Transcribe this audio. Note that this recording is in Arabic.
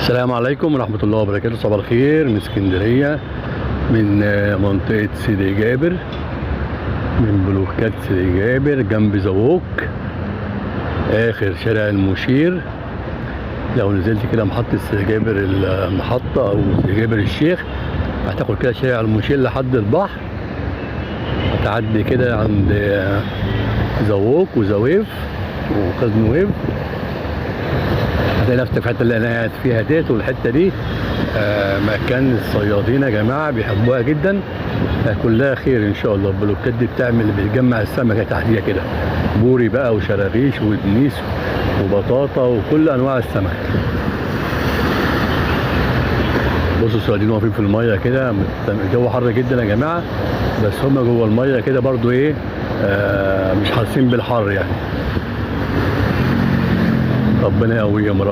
السلام عليكم ورحمة الله وبركاته. صباح الخير من اسكندرية، من منطقة سيدي جابر، من بلوكات سيدي جابر جنب زووك، آخر شارع المشير. لو نزلت كده محطة سيدي جابر المحطة أو سيدي جابر الشيخ، هتاخد كده شارع المشير لحد البحر، هتعدي كده عند زووك وزويف وقزم ويف، هتلاقي نفسك في الحته اللي انا قاعد فيها ديت. والحته دي مكان الصيادين يا جماعه بيحبوها جدا، كلها خير ان شاء الله. البلوكات دي بتجمع السمكه تحتيها كده، بوري بقى وشراغيش ودنيس وبطاطا وكل انواع السمك. بصوا الصيادين واقفين في الميه كده، الجو حر جدا يا جماعه، بس هم جوه الميه كده برضو ايه، مش حاسين بالحر يعني. ربنا يقويهم.